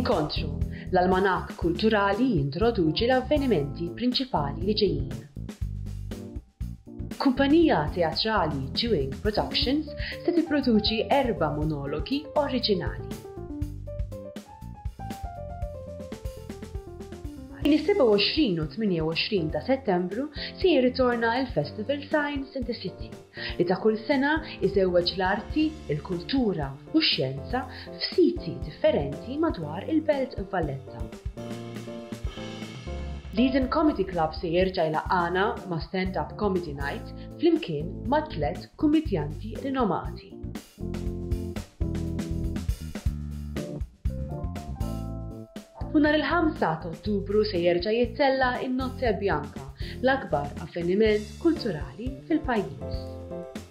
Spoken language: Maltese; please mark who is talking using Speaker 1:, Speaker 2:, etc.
Speaker 1: Inkontru, l-almanak kulturali jintroduċi l-avvenimenti prinċipali li ġejjin. Kumpanija teatrali Chewing Productions se tipproduċi 4 monologi oriġinali. Bejn 27 u 28 ta' Settembru se jirritorna il-Festival Science in the City li ta' kull sena iżewweġ l-arti, il-kultura u x-xjenza f'siti differenti madwar il-Belt Valletta. Leiden Comedy Club se jerġa' jlaqgħana ma' Stand-Up Comedy Night flimkien ma' 3 kumedjanti rinomati. U nhar il-5 ta' Ottubru se jerġa' jittella in-Notte Bianca, l-akbar avveniment kulturali fil-pajjiż.